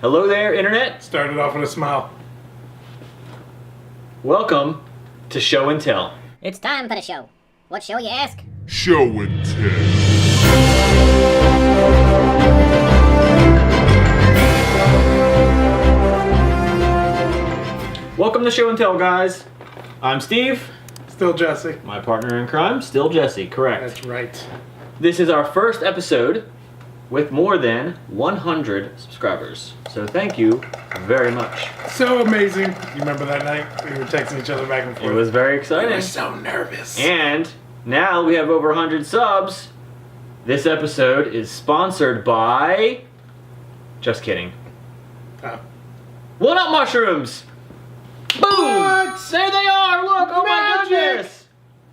Hello there, Internet. Started off with a smile. Welcome to Show and Tell. It's time for the show. What show, you ask? Show and Tell. Welcome to Show and Tell, guys. I'm Steve. Still Jesse. My partner in crime, still Jesse, correct. That's right. This is our first episode with more than 100 subscribers. So thank you very much. So amazing. You remember that night? We were texting each other back and forth. It was very I exciting. was so nervous. And now we have over 100 subs. This episode is sponsored by... Just kidding. Oh. One Up Mushrooms! Boom! What? There they are! Look! Oh my Magic! goodness!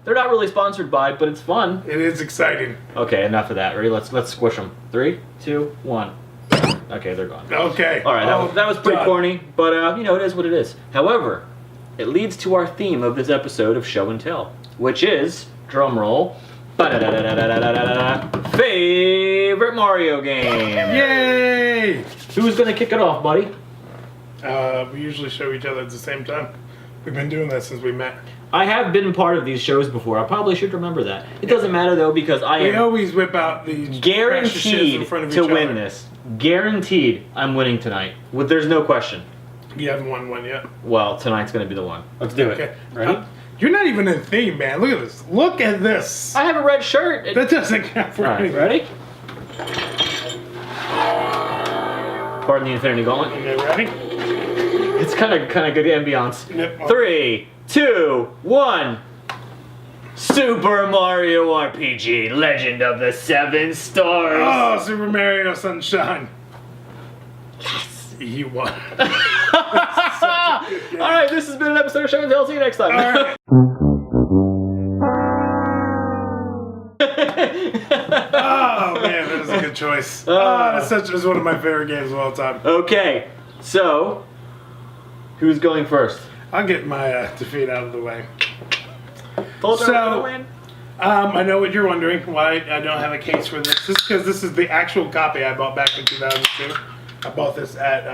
They're not really sponsored by, but it's fun. It is exciting. Okay, enough of that. Ready? Let's squish them. 3, 2, 1. Okay, they're gone. Okay. All right, that was pretty done. corny, but it is what it is. However, it leads to our theme of this episode of Show and Tell, which is, drum roll, favorite Mario game. Yay! Who's gonna kick it off, buddy? We usually show each other at the same time. We've been doing that since we met. I have been part of these shows before. I probably should remember that. It doesn't matter though because I We am always whip out these precious shits in guaranteed front of to each win other. this. Guaranteed, I'm winning tonight. There's no question. You haven't won one yet. Well, tonight's gonna be the one. Let's do it. Okay. Ready? You're not even in theme, man. Look at this. Look at this. I have a red shirt. That doesn't count for All right, anything. ready? Pardon the Infinity Gauntlet. Okay, ready? It's kind of good ambiance. Yep. 3, 2, 1. Super Mario RPG: Legend of the Seven Stars. Oh, Super Mario Sunshine. Yes. You won. All right, this has been an episode of Show and Tell. See you next time. All right. Oh man, that is a good choice. It's one of my favorite games of all time. Okay, so who's going first? I'll get my defeat out of the way. Told you I was So- gonna win. I know what you're wondering, why I don't have a case for this. Just because this is the actual copy I bought back in 2002. I bought this at,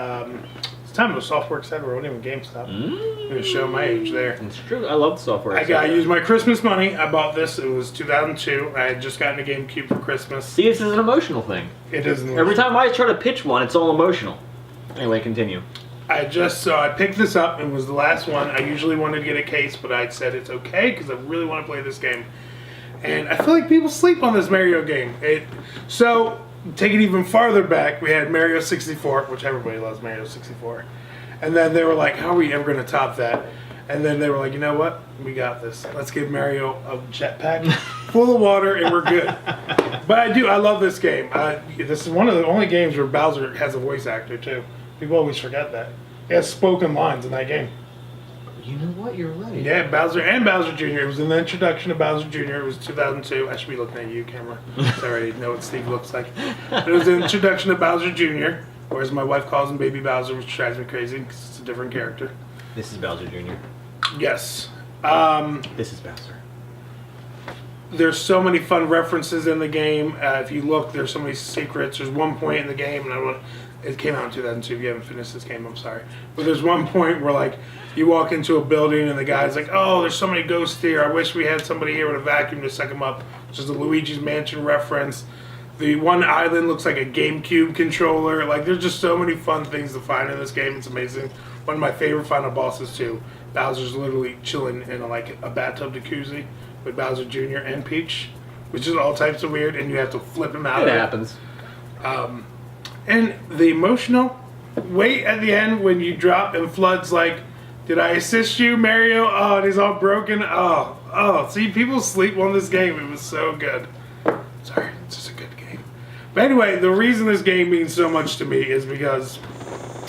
it's time it was Softworks Center, it wasn't even GameStop. I'm going to show my age there. It's true. I love the software. I used my Christmas money. I bought this. It was 2002. I had just gotten a GameCube for Christmas. See, this is an emotional thing. It isn't. Every time I try to pitch one, it's all emotional. Anyway, continue. I picked this up. It was the last one. I usually wanted to get a case, but I said it's okay because I really want to play this game. And I feel like people sleep on this Mario game. So, take it even farther back, we had Mario 64, which everybody loves Mario 64. And then they were like, how are we ever going to top that? And then they were like, you know what? We got this. Let's give Mario a jetpack full of water and we're good. But I love this game. This is one of the only games where Bowser has a voice actor, too. People always forget that. He has spoken lines in that game. You know what? You're right. Yeah, Bowser and Bowser Jr. It was in the introduction of Bowser Jr. It was 2002. I should be looking at you, camera. Sorry, I know what Steve looks like. But it was the introduction of Bowser Jr., or as my wife calls him, Baby Bowser, which drives me crazy because it's a different character. This is Bowser Jr. Yes. This is Bowser. There's so many fun references in the game. If you look, there's so many secrets. There's one point in the game, and it came out in 2002. If you haven't finished this game, I'm sorry. But there's one point where, like, you walk into a building and the guy's like, oh, there's so many ghosts here. I wish we had somebody here with a vacuum to suck them up, which is a Luigi's Mansion reference. The one island looks like a GameCube controller. Like, there's just so many fun things to find in this game. It's amazing. One of my favorite final bosses, too. Bowser's literally chilling in, a bathtub jacuzzi with Bowser Jr. and Peach, which is all types of weird, and you have to flip him out. It happens. And the emotional wait at the end when you drop and Flood's like, did I assist you, Mario? Oh, and he's all broken. Oh. See, people sleep on this game. It was so good. Sorry, it's just a good game. But anyway, the reason this game means so much to me is because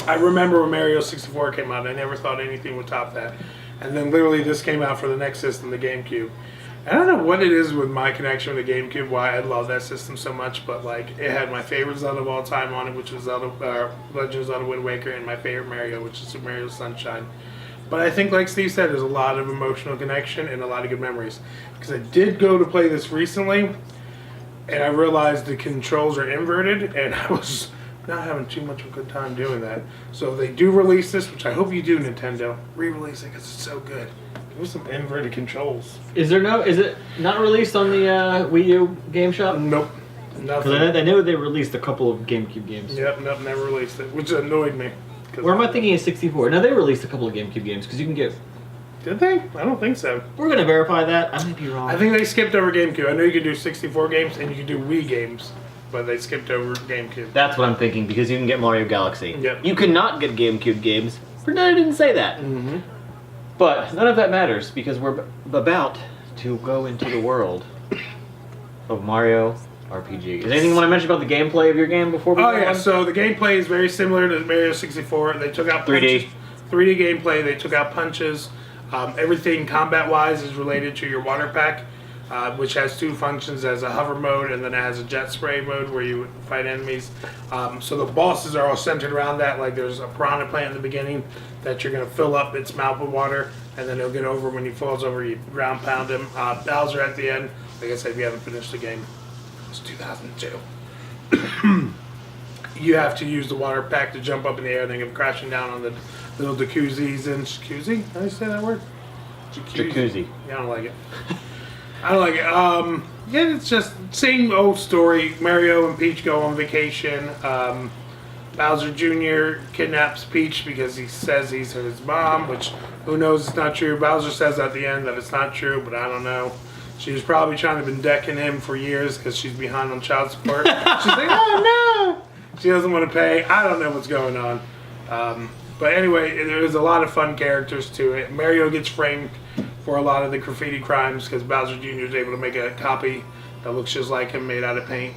I remember when Mario 64 came out. I never thought anything would top that. And then literally this came out for the next system, the GameCube. I don't know what it is with my connection with the GameCube, why I love that system so much, but like it had my favorite Zelda of all time on it, which was Legend of Zelda Wind Waker, and my favorite Mario, which is Super Mario Sunshine. But I think, like Steve said, there's a lot of emotional connection and a lot of good memories. Because I did go to play this recently, and I realized the controls are inverted, and I was not having too much of a good time doing that. So if they do release this, which I hope you do, Nintendo, re-release it because it's so good. Give me some inverted controls. Is it not released on the Wii U Game Shop? Nope. Nothing. Because I know they released a couple of GameCube games. Yep, nope, never released it, which annoyed me. Where am I thinking of 64? No, they released a couple of GameCube games because you can get. Did they? I don't think so. We're gonna verify that. I might be wrong. I think they skipped over GameCube. I know you can do 64 games and you can do Wii games, but they skipped over GameCube. That's what I'm thinking because you can get Mario Galaxy. Yep. You cannot get GameCube games. Pretend I didn't say that. Mm-hmm. But none of that matters because we're about to go into the world of Mario RPG. Is there anything you want to mention about the gameplay of your game before we Oh go yeah, on? so the gameplay is very similar to Mario 64. They took out 3D. punches. 3D gameplay. They took out punches. Everything combat-wise is related to your water pack, which has two functions: as a hover mode and then it has a jet spray mode where you fight enemies. So the bosses are all centered around that. Like there's a piranha plant in the beginning that you're going to fill up its mouth with water, and then he'll get over when he falls over. You ground pound him. Bowser at the end. Like I said, if you haven't finished the game, it's 2002. You have to use the water pack to jump up in the air and then come crashing down on the little jacuzzis and jacuzzi. How do you say that word? Jacuzzi. Yeah, I don't like it. I don't like it. Yeah, it's just same old story. Mario and Peach go on vacation. Bowser Jr. kidnaps Peach because he says he's his mom, which who knows it's not true. Bowser says at the end that it's not true, but I don't know. She was probably trying to been decking him for years because she's behind on child support. She's like, oh no! She doesn't want to pay. I don't know what's going on. But anyway, there's a lot of fun characters to it. Mario gets framed for a lot of the graffiti crimes because Bowser Jr. is able to make a copy that looks just like him made out of paint.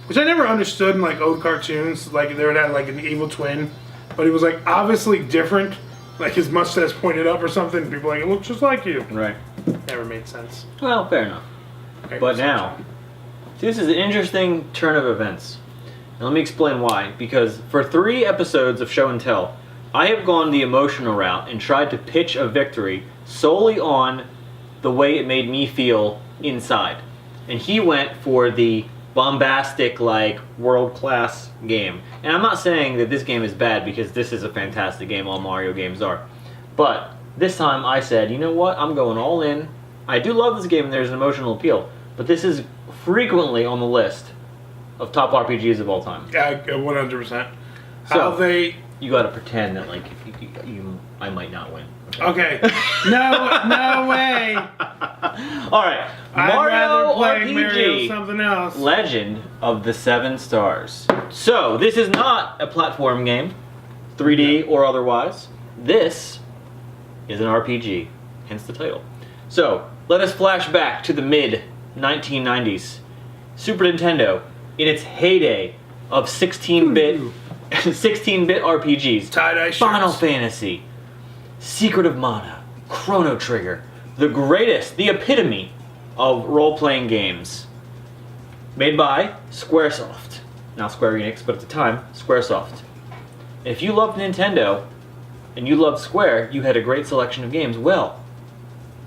Which I never understood in like old cartoons. Like they would have like an evil twin, but he was like obviously different. Like his mustache pointed up or something. People are like, it looks just like you. Right. Never made sense. Well, fair enough. But now, this is an interesting turn of events. And let me explain why. Because for 3 episodes of Show and Tell, I have gone the emotional route and tried to pitch a victory solely on the way it made me feel inside. And he went for the bombastic, like, world-class game. And I'm not saying that this game is bad because this is a fantastic game, all Mario games are. But this time I said, you know what, I'm going all in. I do love this game and there's an emotional appeal. But this is frequently on the list of top RPGs of all time. Yeah, 100%. So, How they... You gotta pretend that, like, I might not win. Okay. No way. Alright, I'd rather Mario play Mario RPG something else. Legend of the Seven Stars. So, this is not a platform game, 3D or otherwise. This is an RPG, hence the title. So, let us flash back to the mid-1990s. Super Nintendo, in its heyday of 16-bit RPGs. Tie-dye shirts. Final Fantasy, Secret of Mana, Chrono Trigger, the greatest, the epitome of role-playing games. Made by Squaresoft. Now Square Enix, but at the time, Squaresoft. If you loved Nintendo, and you loved Square, you had a great selection of games. Well,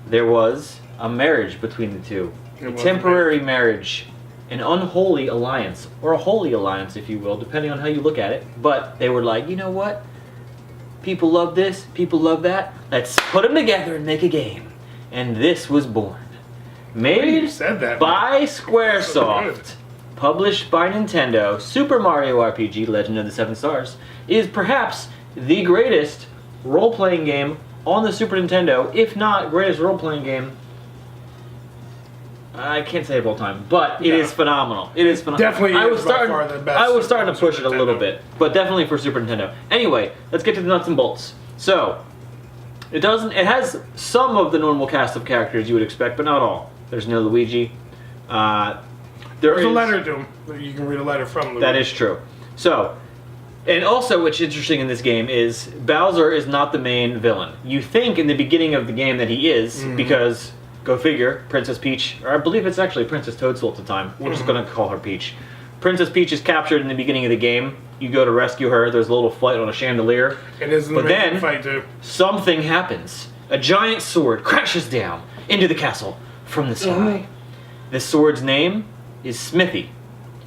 there was a marriage between the two. A temporary marriage. An unholy alliance, or a holy alliance, if you will, depending on how you look at it. But they were like, you know what? People love this, people love that. Let's put them together and make a game. And this was born. Made You said that. by So good. Squaresoft, published by Nintendo, Super Mario RPG Legend of the Seven Stars is perhaps the greatest role-playing game on the Super Nintendo, if not greatest role-playing game. I can't say it all time, but it is phenomenal. It is phenomenal. Definitely I was is by starting. far the best I was starting on to push it Super a little Nintendo. bit, but definitely for Super Nintendo. Anyway, let's get to the nuts and bolts. So, it doesn't. It has some of the normal cast of characters you would expect, but not all. There's no Luigi. There's a letter to him. You can read a letter from Luigi. That is true. So, and also what's interesting in this game is Bowser is not the main villain. You think in the beginning of the game that he is, because, go figure, Princess Peach, or I believe it's actually Princess Toadstool at the time. We're just going to call her Peach. Princess Peach is captured in the beginning of the game. You go to rescue her. There's a little fight on a chandelier. It is an But amazing then- fight too. Something happens. A giant sword crashes down into the castle from the sky. The sword's name is Smithy,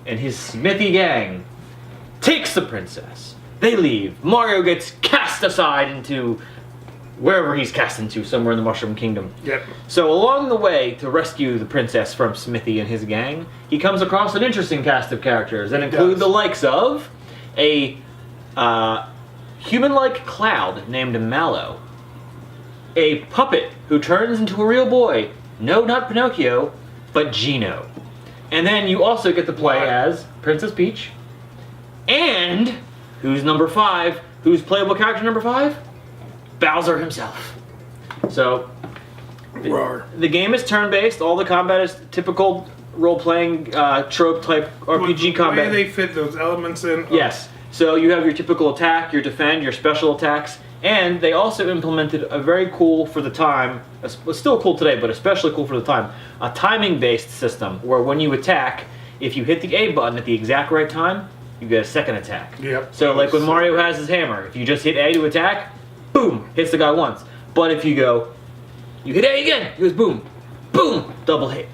and his Smithy gang takes the princess. They leave. Mario gets cast aside into wherever he's cast into, somewhere in the Mushroom Kingdom. Yep. So along the way, to rescue the princess from Smithy and his gang, he comes across an interesting cast of characters that include the likes of a human-like cloud named Mallow, a puppet who turns into a real boy, no, not Pinocchio, but Gino. And then you also get to play as Princess Peach, and who's number 5? Who's playable character number 5? Bowser himself. So, the game is turn-based. All the combat is typical role-playing, trope-type RPG combat. The way they fit those elements in. Yes. So you have your typical attack, your defend, your special attacks, and they also implemented a very cool for the time, it's still cool today, but especially cool for the time, a timing-based system where when you attack, if you hit the A button at the exact right time, you get a second attack. Yep. So like when Mario has his hammer, if you just hit A to attack, boom, hits the guy once. But if you hit A again, it goes boom, boom, double hit.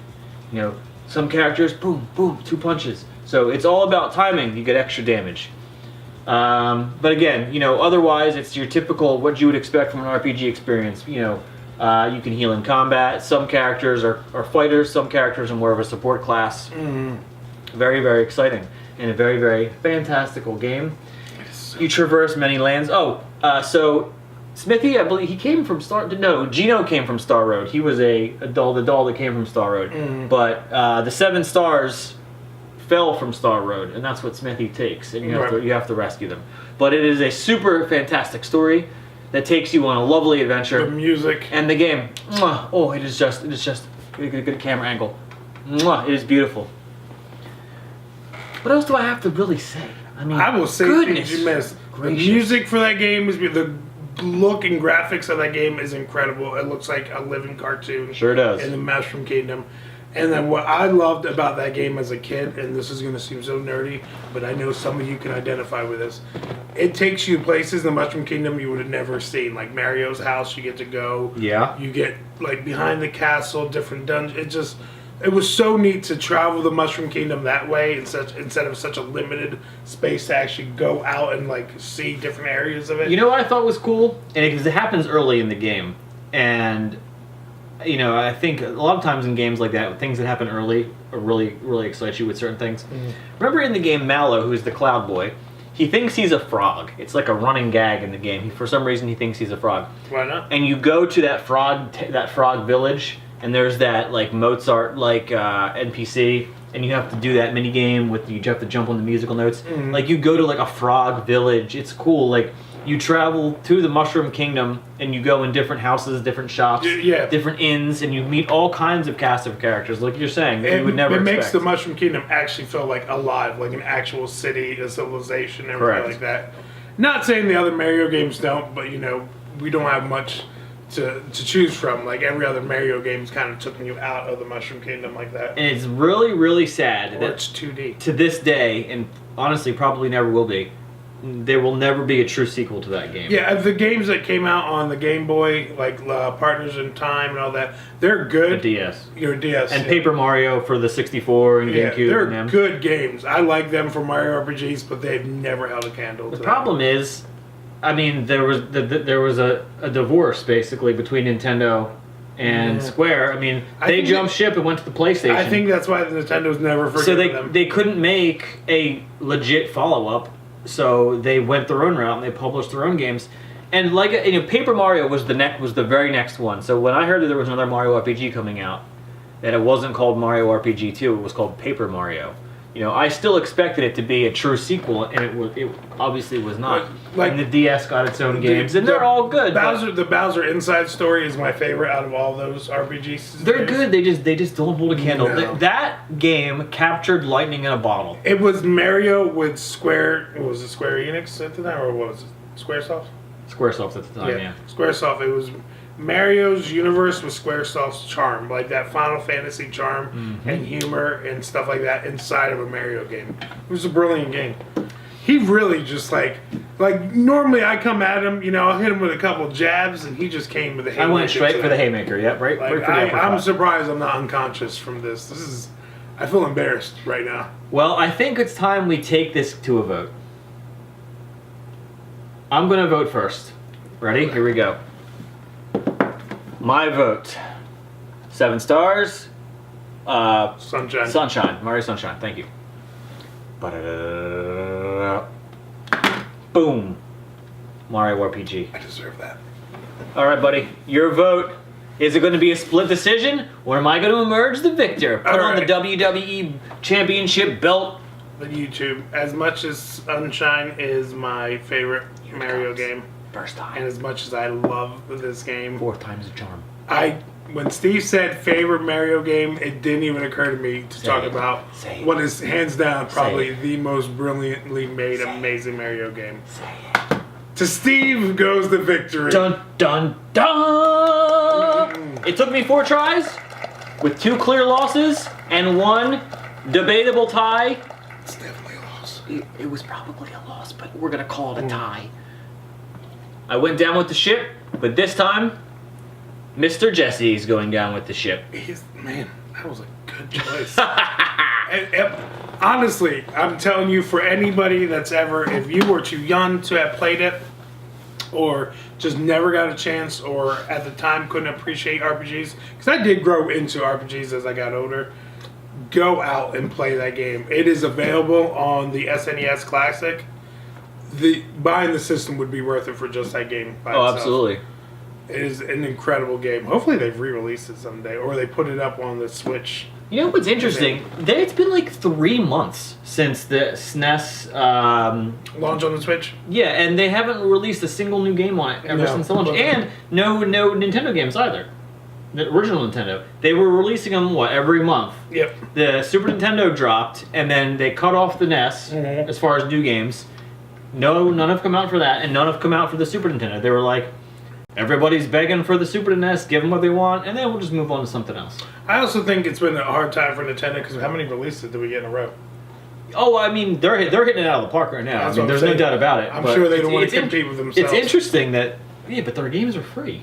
You know, some characters, boom, boom, 2 punches. So it's all about timing, you get extra damage. But again, you know, otherwise it's your typical, what you would expect from an RPG experience. You know, you can heal in combat. Some characters are fighters, some characters are more of a support class. Very, very exciting. And a very, very fantastical game. You traverse many lands. So Smithy, I believe he came from Gino came from Star Road. He was the doll that came from Star Road. But the 7 stars fell from Star Road, and that's what Smithy takes, and you have to rescue them. But it is a super fantastic story that takes you on a lovely adventure. The music and the game. It is just a good camera angle. It is beautiful. What else do I have to really say? I mean, I will say goodness things you missed. gracious. The music for that game is the look and graphics of that game is incredible. It looks like a living cartoon. Sure does. In the Mushroom Kingdom. And then what I loved about that game as a kid, and this is going to seem so nerdy, but I know some of you can identify with this. It takes you places in the Mushroom Kingdom you would have never seen, like Mario's house. You get to go. Yeah. You get like behind the castle, different dungeons. It was so neat to travel the Mushroom Kingdom that way instead of such a limited space to actually go out and like see different areas of it. You know what I thought was cool? And because it happens early in the game, and you know, I think a lot of times in games like that, things that happen early really, really excite you with certain things. Remember in the game Mallow, who's the Cloud Boy, he thinks he's a frog. It's like a running gag in the game. For some reason, he thinks he's a frog. Why not? And you go to that frog village, and there's that like Mozart like NPC, and you have to do that mini game you have to jump on the musical notes. Like you go to like a frog village. It's cool. Like you travel to the Mushroom Kingdom, and you go in different houses, different shops, different inns, and you meet all kinds of cast of characters, like you're saying, that you would never expect. It makes the Mushroom Kingdom actually feel like alive, like an actual city, a civilization, and everything like that. Not saying the other Mario games don't, but you know, we don't have much to choose from. Like every other Mario game's kind of taking you out of the Mushroom Kingdom like that. And it's really, really sad that it's 2D. To this day, and honestly probably never will be, there will never be a true sequel to that game. Yeah, the games that came out on the Game Boy, like Partners in Time and all that, they're good. The DS. Your DS. And Paper Mario for the 64 and GameCube. They're good games. I like them for Mario RPGs, but they've never held a candle to The problem is, I mean, there was a divorce basically between Nintendo and Square. I mean, they jumped ship and went to the PlayStation. I think that's why the Nintendo's never forgiven them. So they couldn't make a legit follow-up, so they went their own route and they published their own games. And like Paper Mario was the very next one. So when I heard that there was another Mario RPG coming out, that it wasn't called Mario RPG 2, it was called Paper Mario. You know, I still expected it to be a true sequel, and it obviously was not. And the DS got its own games, and they're all good. The Bowser Inside Story is my favorite out of all those RPGs. They're good. They just don't hold a candle. No. That game captured lightning in a bottle. It was Mario with Square. Was it Square Enix at the time, or what was it? Squaresoft? Squaresoft at the time, yeah. Squaresoft. It was Mario's universe with Squaresoft's charm, like that Final Fantasy charm and humor and stuff like that inside of a Mario game. It was a brilliant game. He really just like normally I come at him, you know, I'll hit him with a couple jabs, and he just came with a haymaker. I went straight for the haymaker. Yep, right. Like, right for the uppercut. I'm surprised I'm not unconscious from this. I feel embarrassed right now. Well, I think it's time we take this to a vote. I'm gonna vote first. Ready? Here we go. My vote. 7 stars. Sunshine. Sunshine. Mario Sunshine. Thank you. Ba-da-da-da-da-da. Boom. Mario RPG. I deserve that. All right, buddy. Your vote. Is it going to be a split decision, or am I going to emerge the victor? Put on the right. WWE Championship belt. The YouTube. As much as Sunshine is my favorite Mario game, First and time. as much as I love this game, 4th time's a charm. when Steve said favorite Mario game, it didn't even occur to me to talk about what is hands down probably the most brilliantly made amazing Mario game. Say it. To Steve goes the victory. Dun, dun, dun! It took me 4 tries, with 2 clear losses, and 1 debatable tie. It's definitely a loss. It was probably a loss, but we're going to call it a tie. I went down with the ship, but this time, Mr. Jesse's going down with the ship. Man, that was a good choice. And honestly, I'm telling you, for anybody that's ever, if you were too young to have played it, or just never got a chance, or at the time couldn't appreciate RPGs, because I did grow into RPGs as I got older, go out and play that game. It is available on the SNES Classic. Buying the system would be worth it for just that game by itself. Absolutely. It is an incredible game. Hopefully they've re-released it someday, or they put it up on the Switch. You know what's interesting? It's been like 3 months since the SNES. Launch on the Switch? Yeah, and they haven't released a single new game on it ever since the launch. And no Nintendo games either. The original Nintendo. They were releasing them, every month. Yep. The Super Nintendo dropped, and then they cut off the NES as far as new games. None have come out for that, and none have come out for the Super Nintendo. They were like, everybody's begging for the Super NES, give them what they want, and then we'll just move on to something else. I also think it's been a hard time for Nintendo, because how many releases did we get in a row? Oh, I mean, they're hitting it out of the park right now. That's I mean, what I'm there's no saying. doubt about it. I'm but sure they don't want to it's compete with It's themselves. interesting that, but their games are free.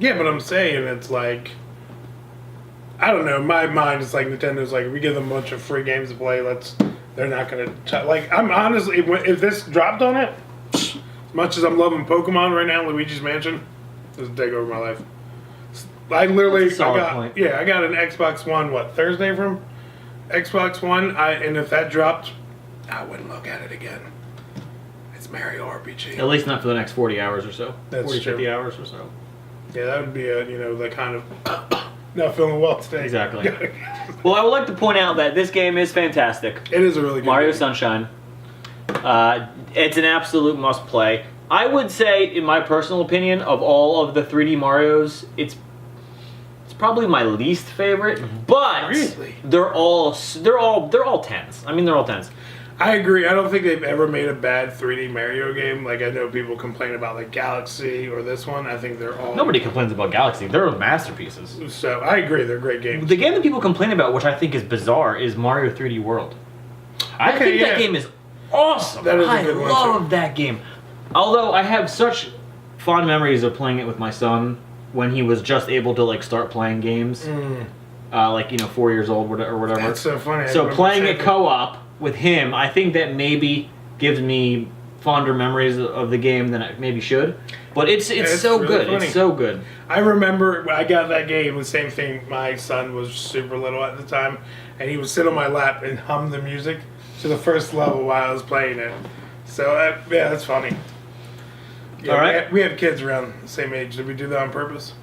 Yeah, but I'm saying it's like, I don't know, in my mind it's like Nintendo's like, we give them a bunch of free games to play, they're not going to, like, I'm honestly, if this dropped on it, as much as I'm loving Pokemon right now, Luigi's Mansion, this will take over my life. I literally, That's a solid point. I got an Xbox One, Thursday from Xbox One, and if that dropped, I wouldn't look at it again. It's Mario RPG. At least not for the next 40 hours or so. That's 40, true. 50 hours or so. Yeah, that would be the kind of, not feeling well today. Exactly. Well, I would like to point out that this game is fantastic. It is a really good Mario game. Sunshine. It's an absolute must play. I would say, in my personal opinion, of all of the 3D Marios, it's probably my least favorite. But Really? they're all 10s. I mean, they're all 10s. I agree. I don't think they've ever made a bad 3D Mario game. Like, I know people complain about, like, Galaxy or this one. I think they're all... Nobody complains about Galaxy. They're masterpieces. So, I agree. They're great games. The game that people complain about, which I think is bizarre, is Mario 3D World. I Okay, think yeah. that game is awesome. That is a good I one, love too. that game. Although I have such fond memories of playing it with my son when he was just able to like start playing games, 4 years old or whatever. That's so funny. I So remember playing saying it co-op with him, I think that maybe gives me fonder memories of the game than I maybe should. But it's so really good. funny. It's so good. I remember when I got that game, the same thing. My son was super little at the time, and he would sit on my lap and hum the music to the first level while I was playing it. So, yeah, that's funny. Yeah, All right. we have kids around the same age. Did we do that on purpose?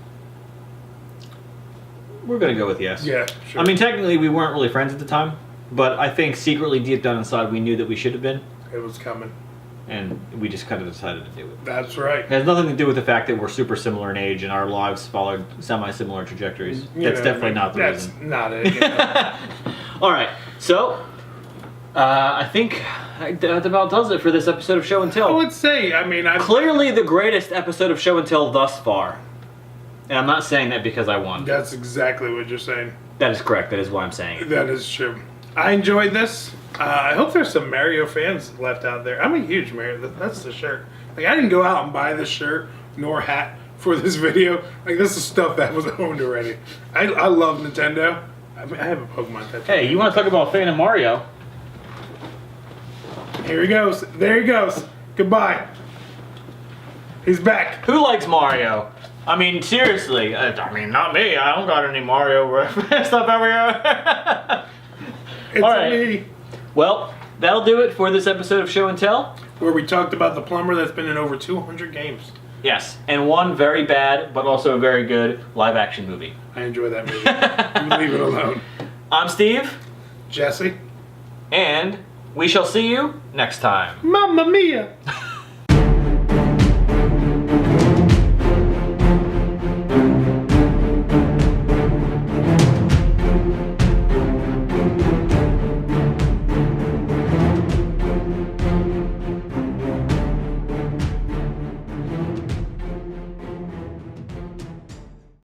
We're gonna go with yes. Yeah, sure. I mean, technically, we weren't really friends at the time, but I think secretly, deep down inside, we knew that we should have been, it was coming. and we just kind of decided to do it. That's right. It has nothing to do with the fact that we're super similar in age and our lives followed semi-similar trajectories. That's definitely not the That's reason. not it. You know. All right, so I think that about does it for this episode of Show and I Tell. would say, I mean, Clearly, the greatest episode of Show and Tell thus far, and I'm not saying that because I won. that's exactly what you're saying. That is correct. That is why I'm saying it. That is true. I enjoyed this. I hope there's some Mario fans left out there. I'm a huge Mario. That's the shirt. Like, I didn't go out and buy this shirt nor hat for this video. Like, this is stuff that was owned already. I love Nintendo. I mean, I have a Pokemon tattoo. Hey, you want to talk about fan of Mario? Here he goes. There he goes. Goodbye. He's back. Who likes Mario? I mean, seriously. I mean, not me. I don't got any Mario stuff over here. It's All right. me. Well, that'll do it for this episode of Show and Tell. Where we talked about the plumber that's been in over 200 games. Yes, and one very bad, but also a very good live-action movie. I enjoy that movie. You leave it alone. I'm Steve, Jesse. and we shall see you next time. Mamma mia!